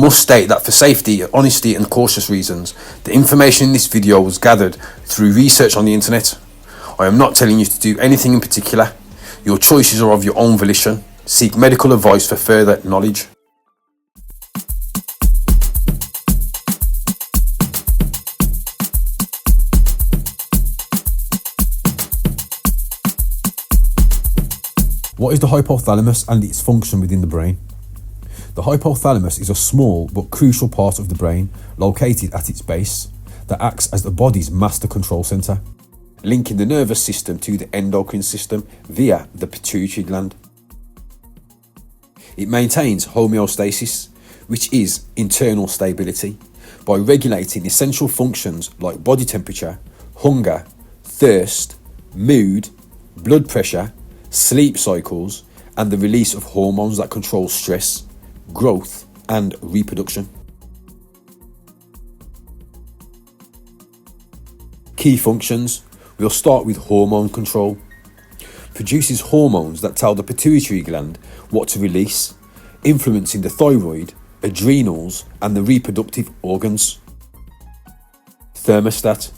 must state that for safety, honesty and cautious reasons, the information in this video was gathered through research on the internet. I am not telling you to do anything in particular. Your choices are of your own volition. Seek medical advice for further knowledge. What is the hypothalamus and its function within the brain? The hypothalamus is a small but crucial part of the brain located at its base that acts as the body's master control centre, linking the nervous system to the endocrine system via the pituitary gland. It maintains homeostasis, which is internal stability, by regulating essential functions like body temperature, hunger, thirst, mood, blood pressure, sleep cycles, and the release of hormones that control stress, growth, and reproduction. Key functions. We'll start with hormone control. Produces hormones that tell the pituitary gland what to release, influencing the thyroid, adrenals, and the reproductive organs. Thermostat.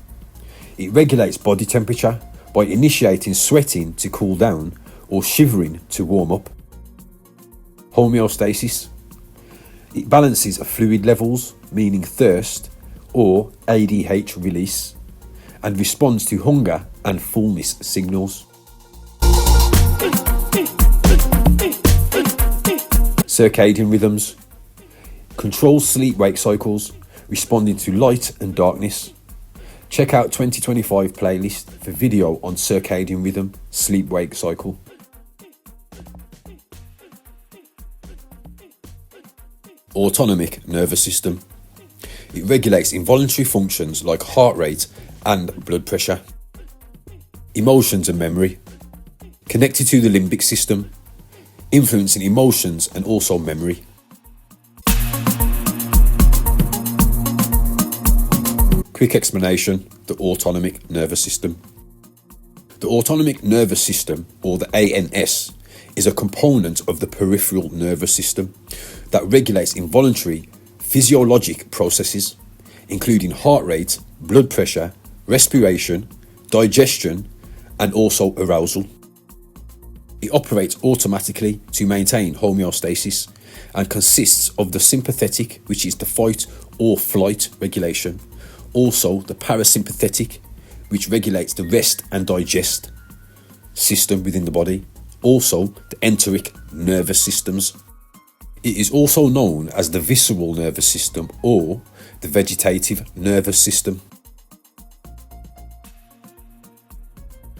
It regulates body temperature by initiating sweating to cool down or shivering to warm up. Homeostasis. It balances fluid levels, meaning thirst or ADH release, and responds to hunger and fullness signals. Circadian rhythms. Controls sleep-wake cycles, responding to light and darkness. Check out 2025 playlist for video on circadian rhythm, sleep-wake cycle. Autonomic nervous system. It regulates involuntary functions like heart rate and blood pressure. Emotions and memory. Connected to the limbic system, influencing emotions and also memory. Quick explanation: the autonomic nervous system. The autonomic nervous system, or the ANS, is a component of the peripheral nervous system that regulates involuntary physiologic processes, including heart rate, blood pressure, respiration, digestion, and also arousal. It operates automatically to maintain homeostasis and consists of the sympathetic, which is the fight or flight regulation, also the parasympathetic, which regulates the rest and digest system within the body, also the enteric nervous systems. It is also known as the visceral nervous system or the vegetative nervous system.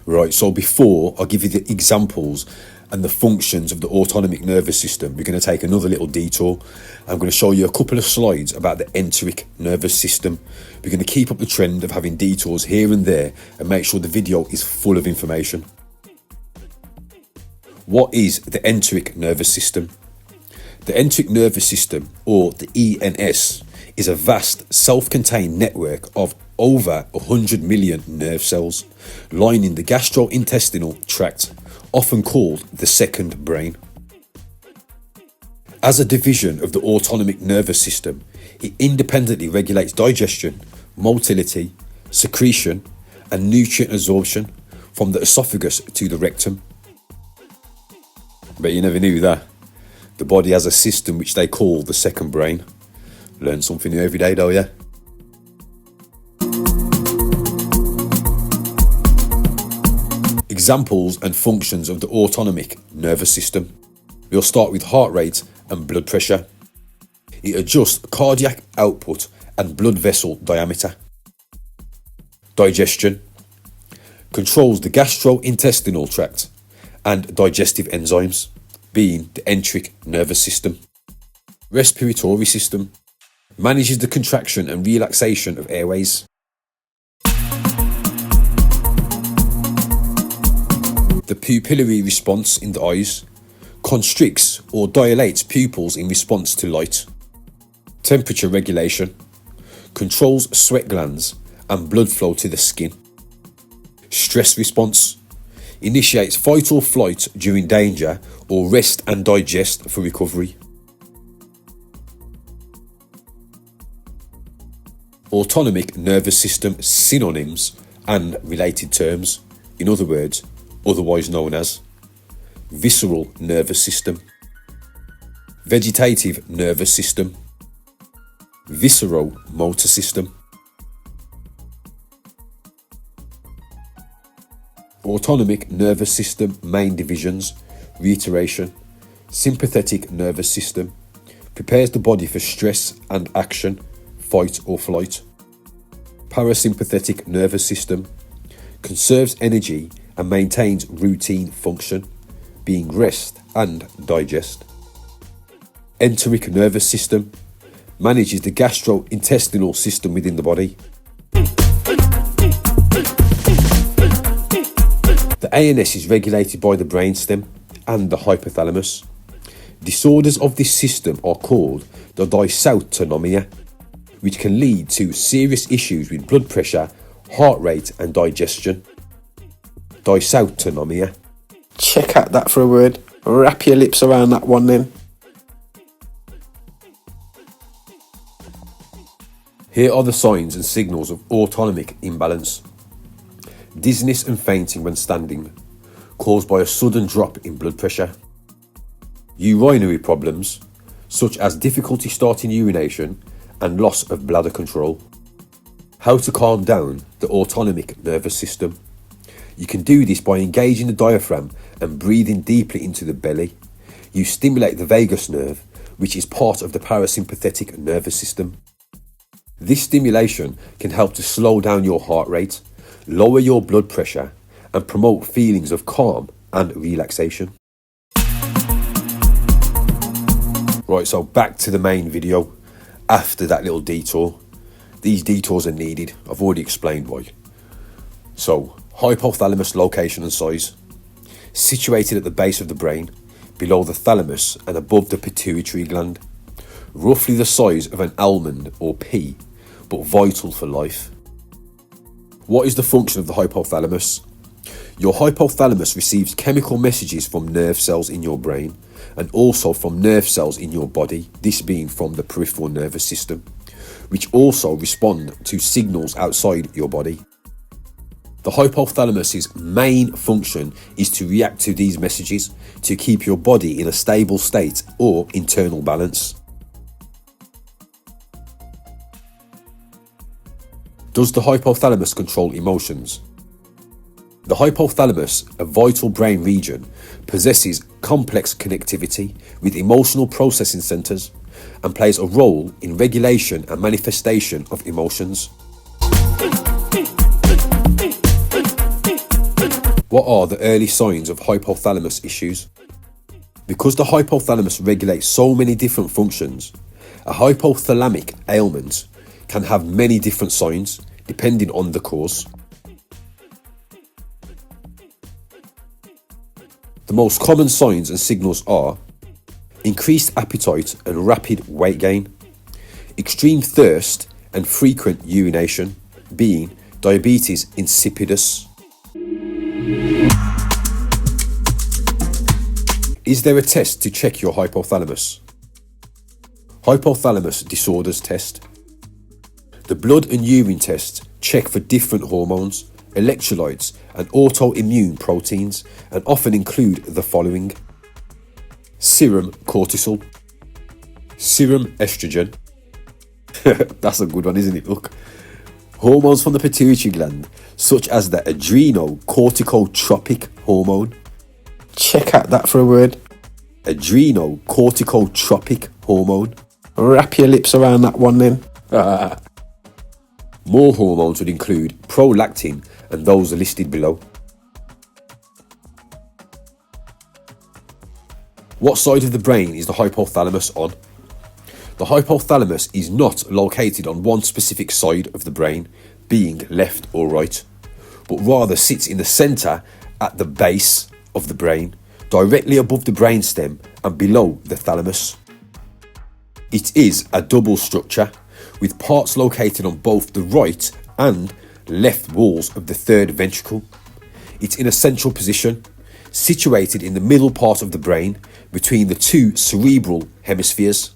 Right, so before I give you the examples and the functions of the autonomic nervous system, we're going to take another little detour. I'm going to show you a couple of slides about the enteric nervous system. We're going to keep up the trend of having detours here and there and make sure the video is full of information. What is the enteric nervous system? The enteric nervous system, or the ENS, is a vast self-contained network of over 100 million nerve cells lining the gastrointestinal tract, often called the second brain. As a division of the autonomic nervous system, it independently regulates digestion, motility, secretion, and nutrient absorption from the esophagus to the rectum. Bet you never knew that. The body has a system which they call the second brain. Learn something new every day though, yeah? Examples and functions of the autonomic nervous system. We'll start with heart rate and blood pressure. It adjusts cardiac output and blood vessel diameter. Digestion. Controls the gastrointestinal tract and digestive enzymes, being the enteric nervous system. Respiratory system. Manages the contraction and relaxation of airways. The pupillary response in the eyes. Constricts or dilates pupils in response to light. Temperature regulation. Controls sweat glands and blood flow to the skin. Stress response. Initiates fight or flight during danger or rest and digest for recovery. Autonomic nervous system synonyms and related terms, in other words, otherwise known as visceral nervous system, vegetative nervous system, visceromotor system. Autonomic nervous system main divisions, reiteration. Sympathetic nervous system prepares the body for stress and action, fight or flight. Parasympathetic nervous system conserves energy and maintains routine function, being rest and digest. Enteric nervous system manages the gastrointestinal system within the body. The ANS is regulated by the brainstem and the hypothalamus. Disorders of this system are called the dysautonomia, which can lead to serious issues with blood pressure, heart rate and digestion. Dysautonomia. Check out that for a word. Wrap your lips around that one then. Here are the signs and signals of autonomic imbalance. Dizziness and fainting when standing, caused by a sudden drop in blood pressure. Urinary problems, such as difficulty starting urination and loss of bladder control. How to calm down the autonomic nervous system. You can do this by engaging the diaphragm and breathing deeply into the belly. You stimulate the vagus nerve, which is part of the parasympathetic nervous system. This stimulation can help to slow down your heart rate, lower your blood pressure, and promote feelings of calm and relaxation. Right, so back to the main video after that little detour. These detours are needed, I've already explained why. So, hypothalamus location and size. Situated at the base of the brain, below the thalamus and above the pituitary gland. Roughly the size of an almond or pea, but vital for life. What is the function of the hypothalamus? Your hypothalamus receives chemical messages from nerve cells in your brain and also from nerve cells in your body, this being from the peripheral nervous system, which also respond to signals outside your body. The hypothalamus's main function is to react to these messages to keep your body in a stable state or internal balance. Does the hypothalamus control emotions? The hypothalamus, a vital brain region, possesses complex connectivity with emotional processing centers and plays a role in regulation and manifestation of emotions. What are the early signs of hypothalamus issues? Because the hypothalamus regulates so many different functions, a hypothalamic ailment can have many different signs depending on the cause. The most common signs and signals are increased appetite and rapid weight gain, extreme thirst and frequent urination, being diabetes insipidus. Is there a test to check your hypothalamus? Hypothalamus disorders test. The blood and urine tests check for different hormones, electrolytes and autoimmune proteins and often include the following: serum cortisol, serum estrogen, that's a good one, isn't it? Look, hormones from the pituitary gland such as the adrenocorticotropic hormone. Check out that for a word. Adrenocorticotropic hormone. Wrap your lips around that one then. More hormones would include prolactin and those are listed below. What side of the brain is the hypothalamus on? The hypothalamus is not located on one specific side of the brain, being left or right, but rather sits in the centre at the base of the brain, directly above the brainstem and below the thalamus. It is a double structure with parts located on both the right and left walls of the third ventricle. It's in a central position, situated in the middle part of the brain between the two cerebral hemispheres.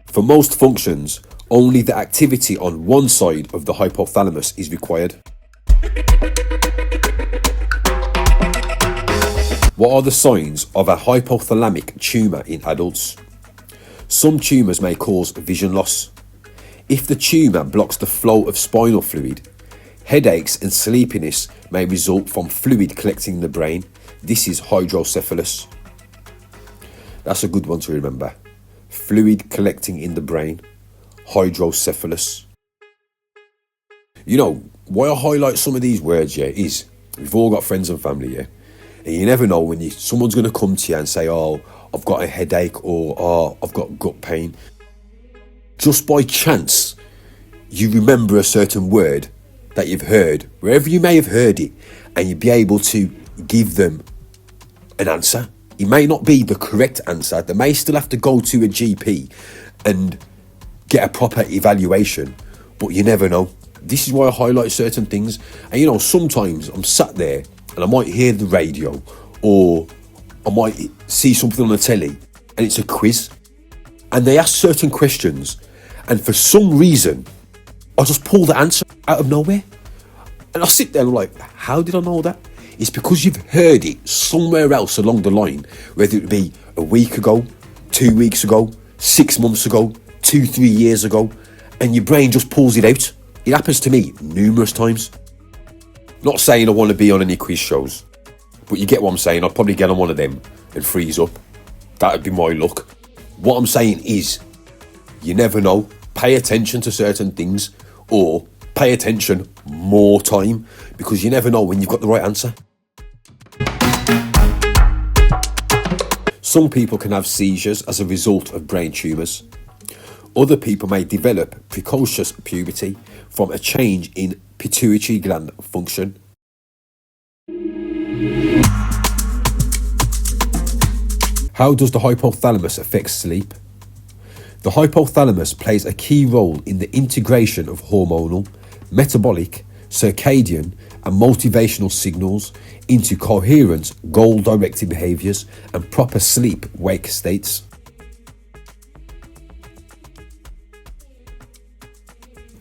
For most functions, Only the activity on one side of the hypothalamus is required. What are the signs of a hypothalamic tumour in adults? Some tumours may cause vision loss. If the tumour blocks the flow of spinal fluid, headaches and sleepiness may result from fluid collecting in the brain. This is hydrocephalus. That's a good one to remember. Fluid collecting in the brain, hydrocephalus. You know, why I highlight some of these words, yeah, is we've all got friends and family, yeah? And you never know when someone's going to come to you and say, oh, I've got a headache, or oh, I've got gut pain. Just by chance, you remember a certain word that you've heard, wherever you may have heard it, and you'd be able to give them an answer. It may not be the correct answer. They may still have to go to a GP and get a proper evaluation, but you never know. This is why I highlight certain things. And you know, sometimes I'm sat there and I might hear the radio, or I might see something on the telly, and it's a quiz, and they ask certain questions, and for some reason I just pull the answer out of nowhere, and I sit there and I'm like, how did I know that? It's because you've heard it somewhere else along the line, whether it be a week ago, 2 weeks ago, 6 months ago, 2-3 years ago, and your brain just pulls it out. It happens to me numerous times. Not saying I want to be on any quiz shows, but you get what I'm saying. I'd probably get on one of them and freeze up. That'd be my luck. What I'm saying is, you never know. Pay attention to certain things, or pay attention more time, because you never know when you've got the right answer. Some people can have seizures as a result of brain tumours. Other people may develop precocious puberty from a change in pituitary gland function. How does the hypothalamus affect sleep? The hypothalamus plays a key role in the integration of hormonal, metabolic, circadian and motivational signals into coherent, goal-directed behaviours and proper sleep-wake states.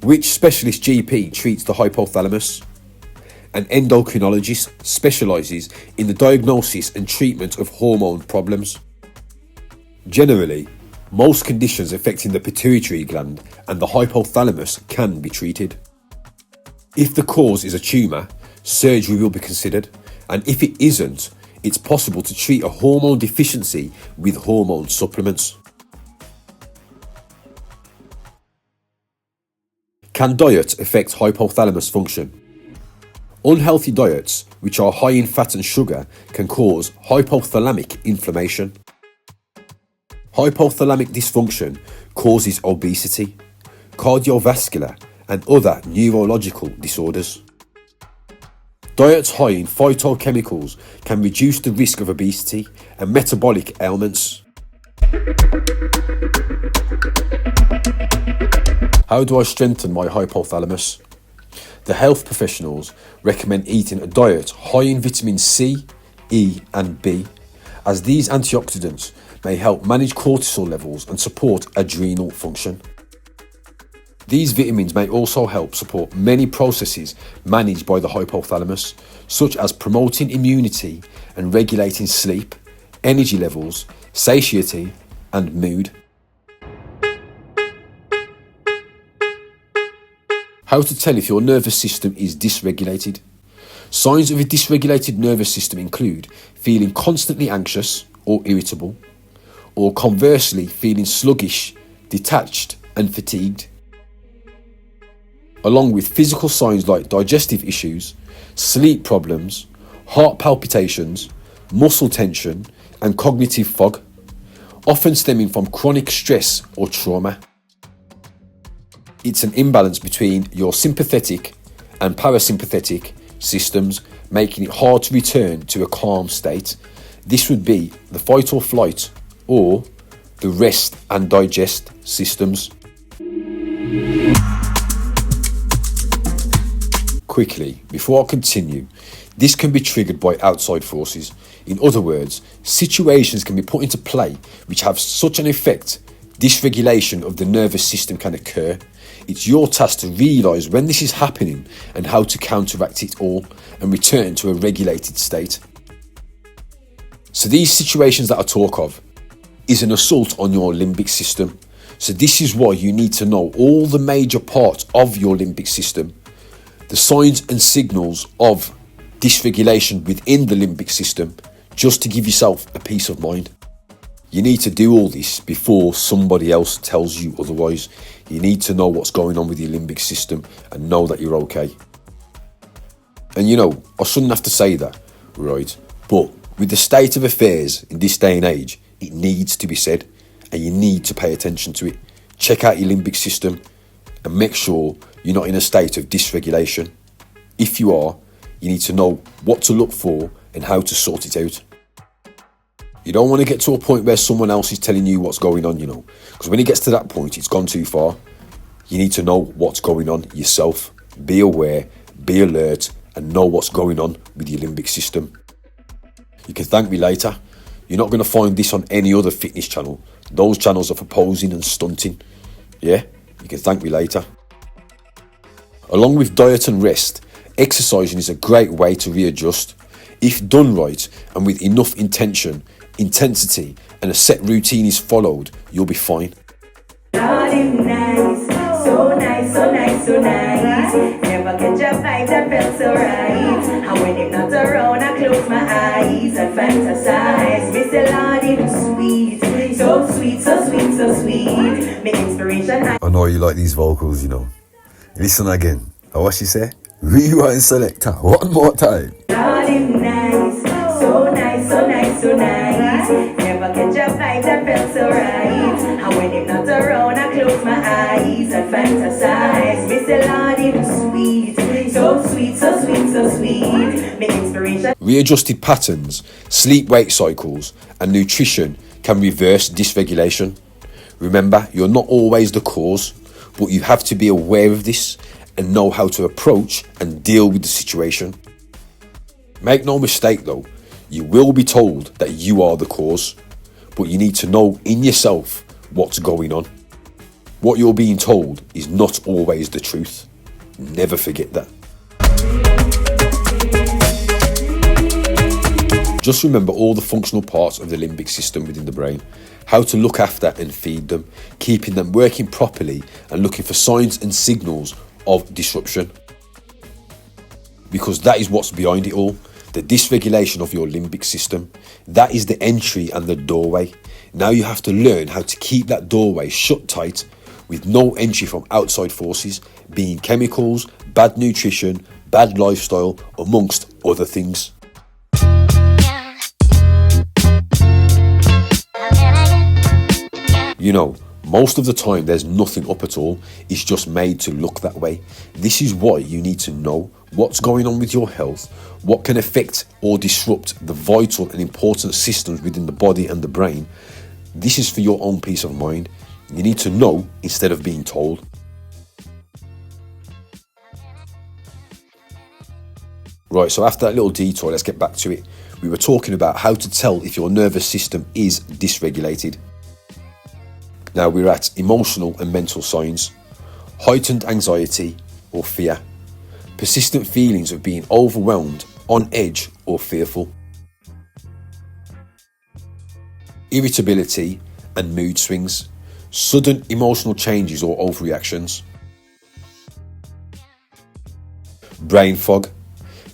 Which specialist GP treats the hypothalamus? An endocrinologist specialises in the diagnosis and treatment of hormone problems. Generally, most conditions affecting the pituitary gland and the hypothalamus can be treated. If the cause is a tumour, surgery will be considered, and if it isn't, it's possible to treat a hormone deficiency with hormone supplements. Can diet affect hypothalamus function? Unhealthy diets, which are high in fat and sugar, can cause hypothalamic inflammation. Hypothalamic dysfunction causes obesity, cardiovascular and other neurological disorders. Diets high in phytochemicals can reduce the risk of obesity and metabolic ailments. How do I strengthen my hypothalamus? The health professionals recommend eating a diet high in vitamin C, E and B, as these antioxidants may help manage cortisol levels and support adrenal function. These vitamins may also help support many processes managed by the hypothalamus, such as promoting immunity and regulating sleep, energy levels, satiety and mood. How to tell if your nervous system is dysregulated. Signs of a dysregulated nervous system include feeling constantly anxious or irritable, or conversely feeling sluggish, detached and fatigued, along with physical signs like digestive issues, sleep problems, heart palpitations, muscle tension and cognitive fog, often stemming from chronic stress or trauma. It's an imbalance between your sympathetic and parasympathetic systems, making it hard to return to a calm state. This would be the fight or flight or the rest and digest systems. Quickly, before I continue, this can be triggered by outside forces. In other words, situations can be put into play which have such an effect Dysregulation of the nervous system can occur. It's your task to realise when this is happening and how to counteract it all and return to a regulated state. So these situations that I talk of is an assault on your limbic system. So this is why you need to know all the major parts of your limbic system, the signs and signals of dysregulation within the limbic system, just to give yourself a peace of mind. You need to do all this before somebody else tells you otherwise. You need to know what's going on with your limbic system and know that you're okay. And you know, I shouldn't have to say that, right? But with the state of affairs in this day and age, it needs to be said, and you need to pay attention to it. Check out your limbic system and make sure you're not in a state of dysregulation. If you are, you need to know what to look for and how to sort it out. You don't want to get to a point where someone else is telling you what's going on, you know, because when it gets to that point, it's gone too far. You need to know what's going on yourself. Be aware, be alert, and know what's going on with your limbic system. You can thank me later. You're not going to find this on any other fitness channel. Those channels are for posing and stunting. Yeah, you can thank me later. Along with diet and rest, exercising is a great way to readjust. If done right and with enough intention, intensity and a set routine is followed, you'll be fine. Nice, so nice, so nice, so nice. Never catch a bite that felt so right. And when I'm not around, I close my eyes and fantasize. Mr. Lordy, sweet, so sweet, so sweet, so sweet. Make inspiration. I know you like these vocals, you know. Listen again. What she say? Rewind selector. One more time. Lordy, nice, so nice, so nice, so nice. Never catch a bite that felt so right. And when I'm not around, I close my eyes and fantasize. Mr. Lordy, sweet, so sweet, so sweet, so sweet. Make inspiration. Readjusted patterns, sleep-wake cycles, and nutrition can reverse dysregulation. Remember, you're not always the cause, but you have to be aware of this and know how to approach and deal with the situation. Make no mistake though, you will be told that you are the cause, but you need to know in yourself what's going on. What you're being told is not always the truth. Never forget that. Just remember all the functional parts of the limbic system within the brain, how to look after and feed them, keeping them working properly and looking for signs and signals of disruption. Because that is what's behind it all, the dysregulation of your limbic system. That is the entry and the doorway. Now you have to learn how to keep that doorway shut tight with no entry from outside forces, being chemicals, bad nutrition, bad lifestyle, amongst other things. You know, most of the time there's nothing up at all. It's just made to look that way. This is why you need to know what's going on with your health, what can affect or disrupt the vital and important systems within the body and the brain. This is for your own peace of mind. You need to know instead of being told. Right, so after that little detour, let's get back to it. We were talking about how to tell if your nervous system is dysregulated. Now we're at emotional and mental signs, heightened anxiety or fear, persistent feelings of being overwhelmed, on edge or fearful, irritability and mood swings, sudden emotional changes or overreactions, brain fog,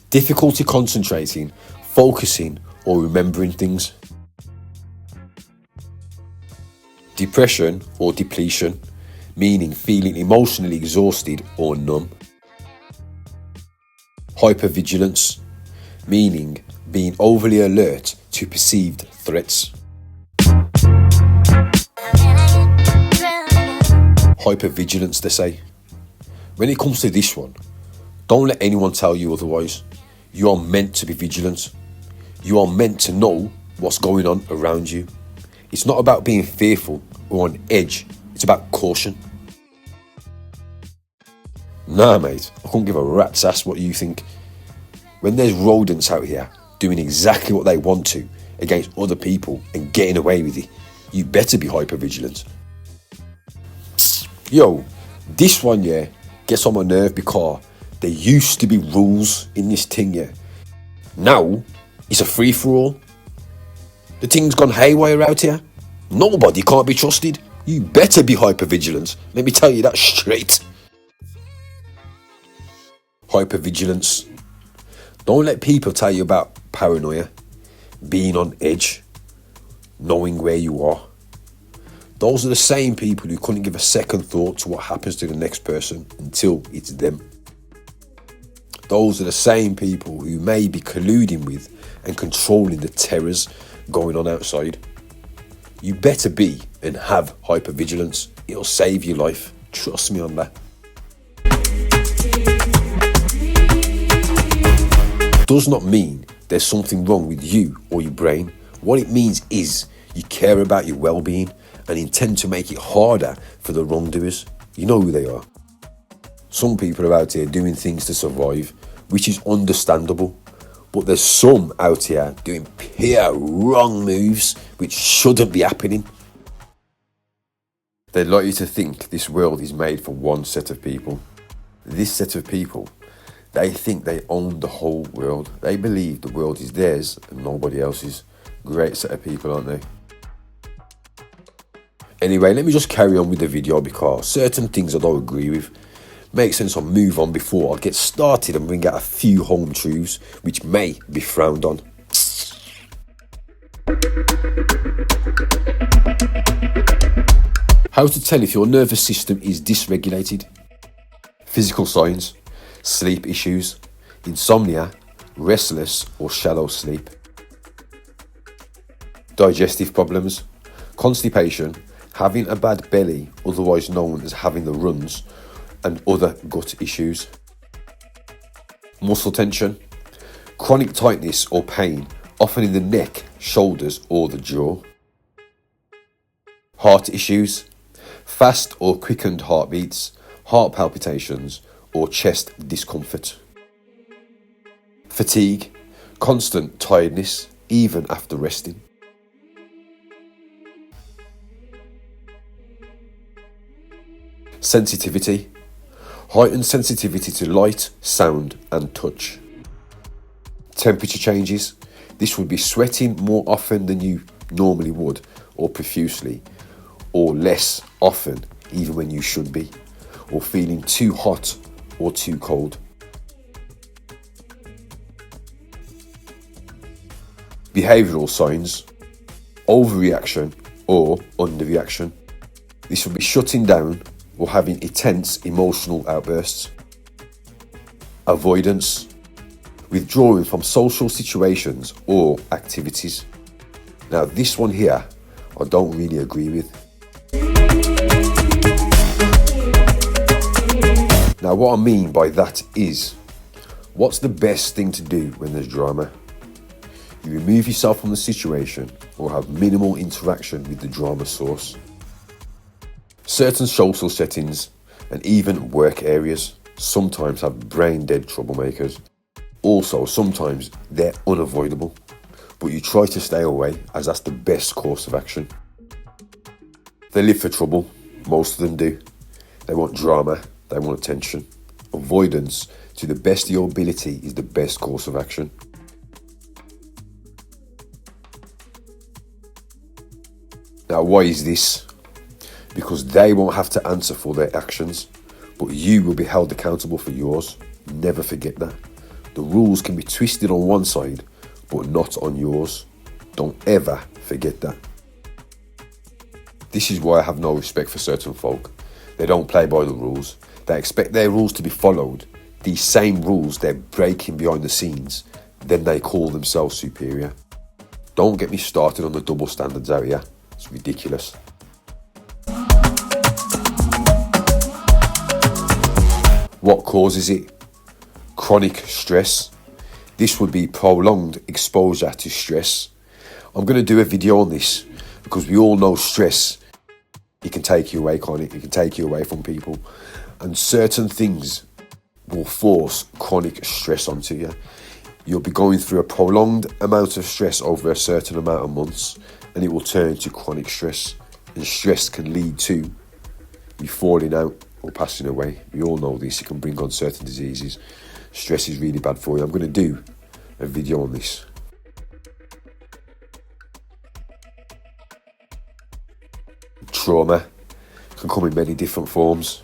difficulty concentrating, focusing or remembering things, depression or depletion, meaning feeling emotionally exhausted or numb, hypervigilance, meaning being overly alert to perceived threats, hypervigilance, they say. When it comes to this one, don't let anyone tell you otherwise. You are meant to be vigilant. You are meant to know what's going on around you. It's not about being fearful or on edge. It's about caution. Nah, mate, I couldn't give a rat's ass what you think. When there's rodents out here doing exactly what they want to against other people and getting away with it, you better be hypervigilant. Yo, this one, yeah, gets on my nerve because there used to be rules in this thing, yeah. Now, it's a free-for-all. The thing's gone haywire out here. Nobody can't be trusted. You better be hypervigilant. Let me tell you that straight. Hypervigilance. Don't let people tell you about paranoia, being on edge, knowing where you are. Those are the same people who couldn't give a second thought to what happens to the next person until it's them. Those are the same people who may be colluding with and controlling the terrors going on outside. You better be and have hypervigilance. It'll save your life. Trust me on that. Does not mean there's something wrong with you or your brain. What it means is you care about your well-being and intend to make it harder for the wrongdoers. You know who they are. Some people are out here doing things to survive, which is understandable. But there's some out here doing pure wrong moves which shouldn't be happening. They'd like you to think this world is made for one set of people. This set of people, they think they own the whole world. They believe the world is theirs and nobody else's. Great set of people, aren't they? Anyway, let me just carry on with the video because certain things I don't agree with. Makes sense I'll move on before I get started and bring out a few home truths which may be frowned on. How to tell if your nervous system is dysregulated. Physical signs: sleep issues, insomnia, restless or shallow sleep. Digestive problems: constipation, having a bad belly, otherwise known as having the runs, and other gut issues. Muscle tension, chronic tightness or pain, often in the neck, shoulders or the jaw. Heart issues, fast or quickened heartbeats, heart palpitations or chest discomfort. Fatigue, constant tiredness, even after resting. Sensitivity, heightened sensitivity to light, sound and touch. Temperature changes, this would be sweating more often than you normally would, or profusely, or less often even when you should be, or feeling too hot or too cold. Behavioural signs, overreaction or underreaction. This would be shutting down or having intense emotional outbursts. Avoidance, withdrawing from social situations or activities. Now this one here, I don't really agree with. Now what I mean by that is, what's the best thing to do when there's drama? You remove yourself from the situation or have minimal interaction with the drama source. Certain social settings and even work areas sometimes have brain-dead troublemakers. Also, sometimes they're unavoidable, but you try to stay away as that's the best course of action. They live for trouble, most of them do. They want drama, they want attention. Avoidance, to the best of your ability, is the best course of action. Now, why is this? Because they won't have to answer for their actions, but you will be held accountable for yours. Never forget that. The rules can be twisted on one side, but not on yours. Don't ever forget that. This is why I have no respect for certain folk. They don't play by the rules. They expect their rules to be followed. These same rules they're breaking behind the scenes. Then they call themselves superior. Don't get me started on the double standards out here. It's ridiculous. What causes it? Chronic stress. This would be prolonged exposure to stress. I'm going to do a video on this because we all know stress. It can take you away, can't it? It can take you away from people. And certain things will force chronic stress onto you. You'll be going through a prolonged amount of stress over a certain amount of months, and it will turn to chronic stress. And stress can lead to you falling out or passing away. We all know this. It can bring on certain diseases. Stress is really bad for you. I'm going to do a video on this. Trauma can come in many different forms,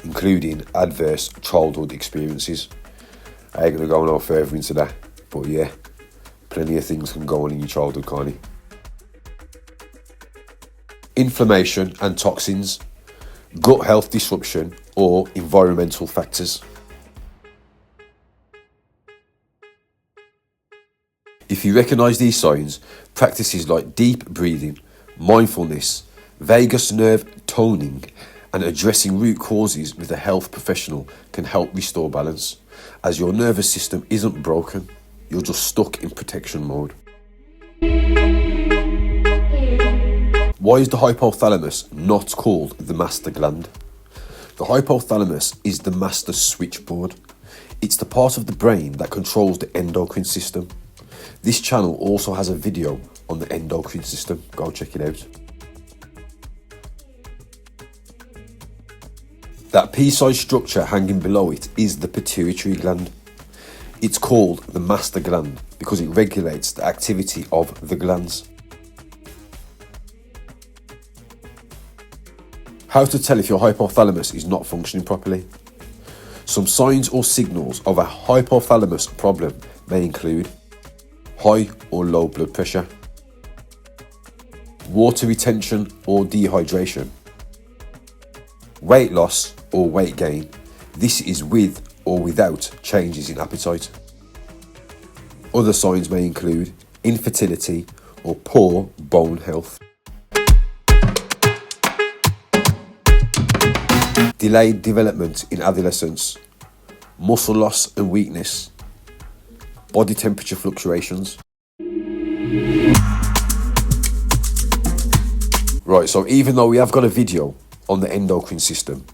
including adverse childhood experiences. I ain't going to go no further into that, but yeah, plenty of things can go on in your childhood, can't it? Inflammation and toxins, gut health disruption, or environmental factors. If you recognise these signs, practices like deep breathing, mindfulness, vagus nerve toning, and addressing root causes with a health professional can help restore balance, as your nervous system isn't broken, you're just stuck in protection mode. Why is the hypothalamus not called the master gland? The hypothalamus is the master switchboard. It's the part of the brain that controls the endocrine system. This channel also has a video on the endocrine system. Go check it out. That pea-sized structure hanging below it is the pituitary gland. It's called the master gland because it regulates the activity of the glands. How to tell if your hypothalamus is not functioning properly? Some signs or signals of a hypothalamus problem may include high or low blood pressure, water retention or dehydration, weight loss or weight gain. This is with or without changes in appetite. Other signs may include infertility or poor bone health. Delayed development in adolescence, muscle loss and weakness, body temperature fluctuations. Right, so even though we have got a video on the endocrine system,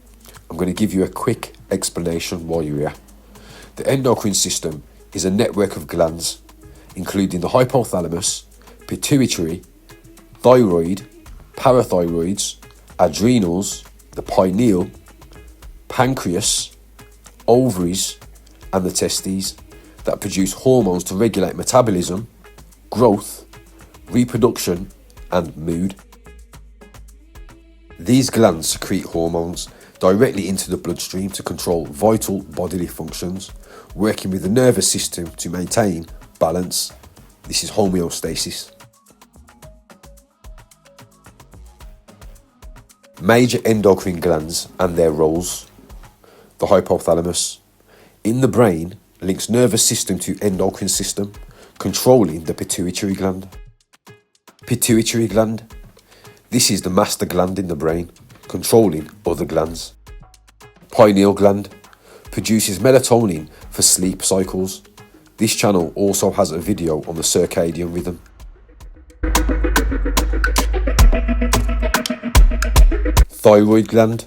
I'm going to give you a quick explanation while you're here. The endocrine system is a network of glands, including the hypothalamus, pituitary, thyroid, parathyroids, adrenals, the pineal, pancreas, ovaries, and the testes that produce hormones to regulate metabolism, growth, reproduction, and mood. These glands secrete hormones directly into the bloodstream to control vital bodily functions, working with the nervous system to maintain balance. This is homeostasis. Major endocrine glands and their roles. The hypothalamus in the brain links nervous system to endocrine system, controlling the pituitary gland. Pituitary gland. This is the master gland in the brain, controlling other glands. Pineal gland produces melatonin for sleep cycles. This channel also has a video on the circadian rhythm. Thyroid gland.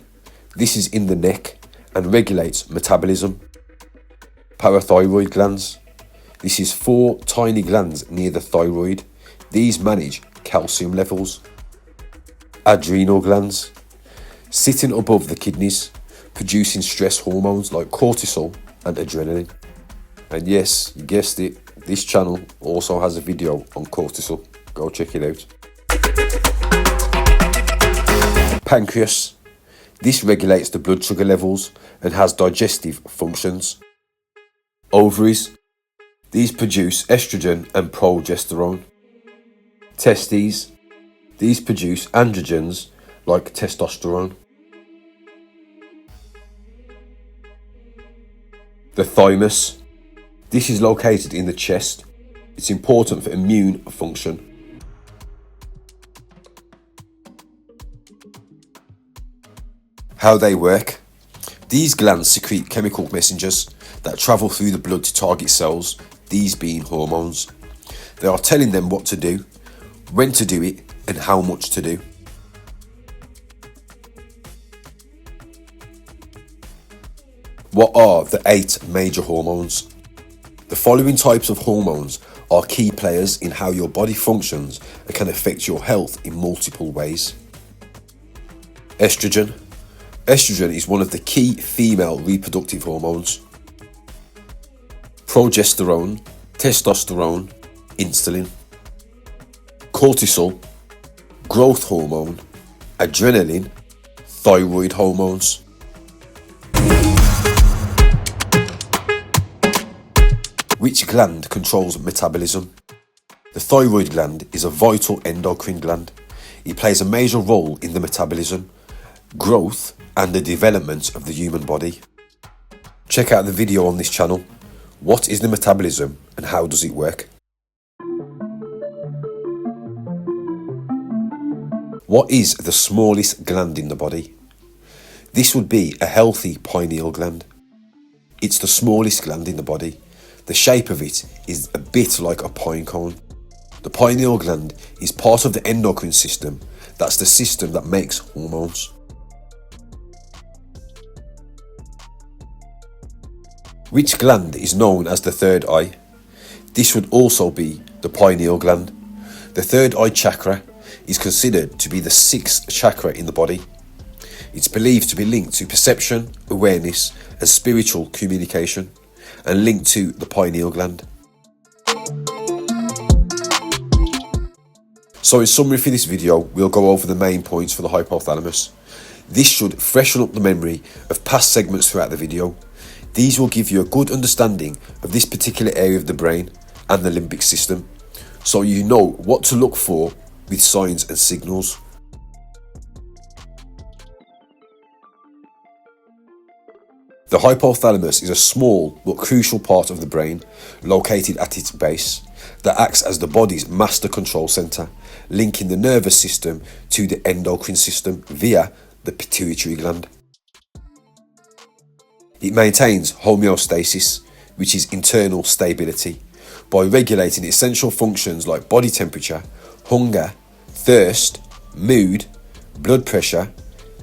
This is in the neck and regulates metabolism. Parathyroid glands. This is 4 tiny glands near the thyroid. These manage calcium levels. Adrenal glands. Sitting above the kidneys, producing stress hormones like cortisol and adrenaline. And yes, you guessed it, this channel also has a video on cortisol. Go check it out. Pancreas. This regulates the blood sugar levels and has digestive functions. Ovaries. These produce estrogen and progesterone. Testes. These produce androgens like testosterone. The thymus. This is located in the chest. It's important for immune function. How they work. These glands secrete chemical messengers that travel through the blood to target cells, these being hormones. They are telling them what to do, when to do it, and how much to do. What are the 8 major hormones? The following types of hormones are key players in how your body functions and can affect your health in multiple ways. Estrogen, Estrogen is one of the key female reproductive hormones. Progesterone, testosterone, insulin, cortisol, growth hormone, adrenaline, thyroid hormones. Which gland controls metabolism? The thyroid gland is a vital endocrine gland. It plays a major role in the metabolism, growth, and the development of the human body. Check out the video on this channel. What is the metabolism and how does it work? What is the smallest gland in the body? This would be a healthy pineal gland. It's the smallest gland in the body. The shape of it is a bit like a pine cone. The pineal gland is part of the endocrine system. That's the system that makes hormones. Which gland is known as the third eye? This would also be the pineal gland. The third eye chakra is considered to be the sixth chakra in the body. It's believed to be linked to perception, awareness, and spiritual communication, and linked to the pineal gland. So in summary for this video, we'll go over the main points for the hypothalamus. This should freshen up the memory of past segments throughout the video. These will give you a good understanding of this particular area of the brain and the limbic system, so you know what to look for with signs and signals. The hypothalamus is a small but crucial part of the brain located at its base that acts as the body's master control centre, linking the nervous system to the endocrine system via the pituitary gland. It maintains homeostasis, which is internal stability, by regulating essential functions like body temperature, hunger, thirst, mood, blood pressure,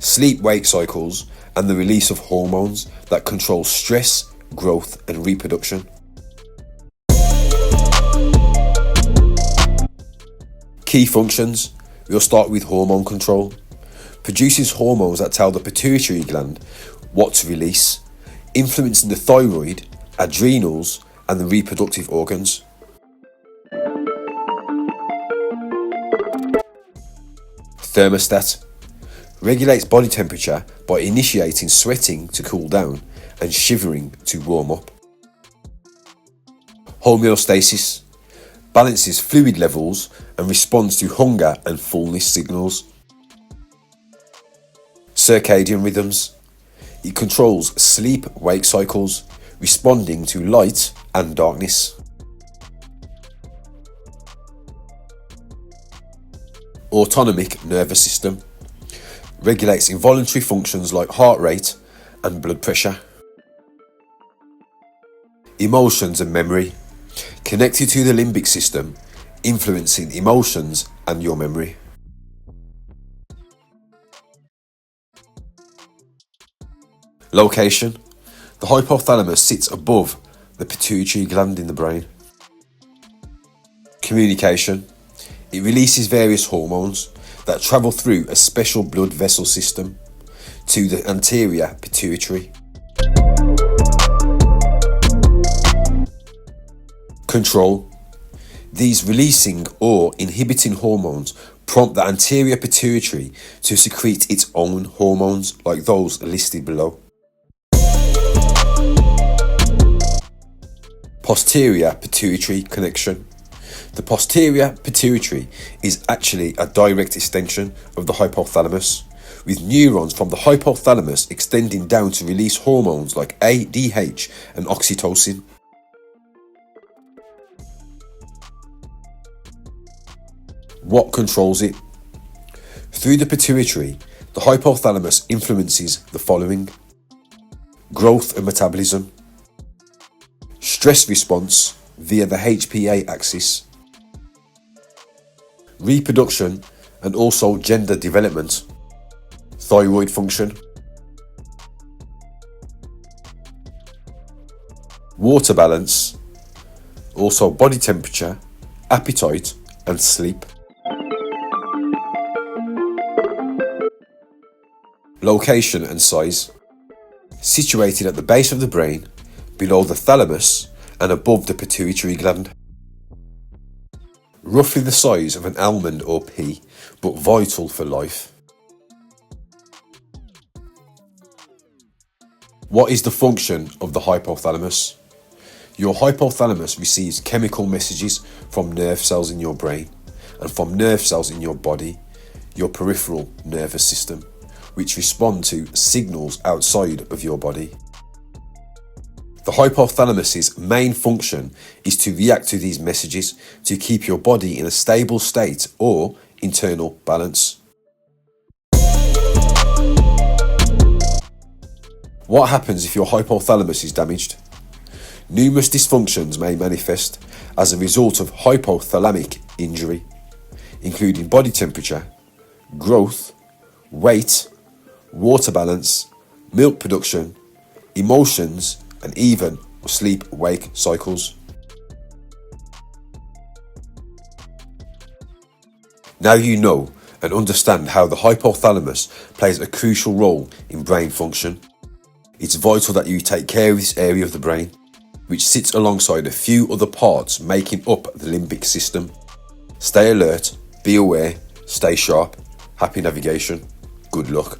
sleep-wake cycles, and the release of hormones that control stress, growth, and reproduction. Key functions. We'll start with hormone control. Produces hormones that tell the pituitary gland what to release, influencing the thyroid, adrenals, and the reproductive organs. Thermostat. Regulates body temperature by initiating sweating to cool down and shivering to warm up. Homeostasis. Balances fluid levels and responds to hunger and fullness signals. Circadian rhythms. It controls sleep-wake cycles, responding to light and darkness. Autonomic nervous system. Regulates involuntary functions like heart rate and blood pressure. Emotions and memory. Connected to the limbic system, influencing emotions and your memory. Location. The hypothalamus sits above the pituitary gland in the brain. Communication. It releases various hormones that travel through a special blood vessel system to the anterior pituitary. Control. These releasing or inhibiting hormones prompt the anterior pituitary to secrete its own hormones like those listed below. Posterior pituitary connection. The posterior pituitary is actually a direct extension of the hypothalamus, with neurons from the hypothalamus extending down to release hormones like ADH and oxytocin. What controls it? Through the pituitary, the hypothalamus influences the following: growth and metabolism, stress response via the HPA axis, reproduction and also gender development, thyroid function, water balance, also body temperature, appetite and sleep. Location and size. Situated at the base of the brain, below the thalamus and above the pituitary gland. Roughly the size of an almond or pea, but vital for life. What is the function of the hypothalamus? Your hypothalamus receives chemical messages from nerve cells in your brain and from nerve cells in your body, your peripheral nervous system, which respond to signals outside of your body. The hypothalamus's main function is to react to these messages to keep your body in a stable state or internal balance. What happens if your hypothalamus is damaged? Numerous dysfunctions may manifest as a result of hypothalamic injury, including body temperature, growth, weight, water balance, milk production, emotions, and even sleep-wake cycles. Now you know and understand how the hypothalamus plays a crucial role in brain function. It's vital that you take care of this area of the brain, which sits alongside a few other parts making up the limbic system. Stay alert, be aware, stay sharp. Happy navigation. Good luck.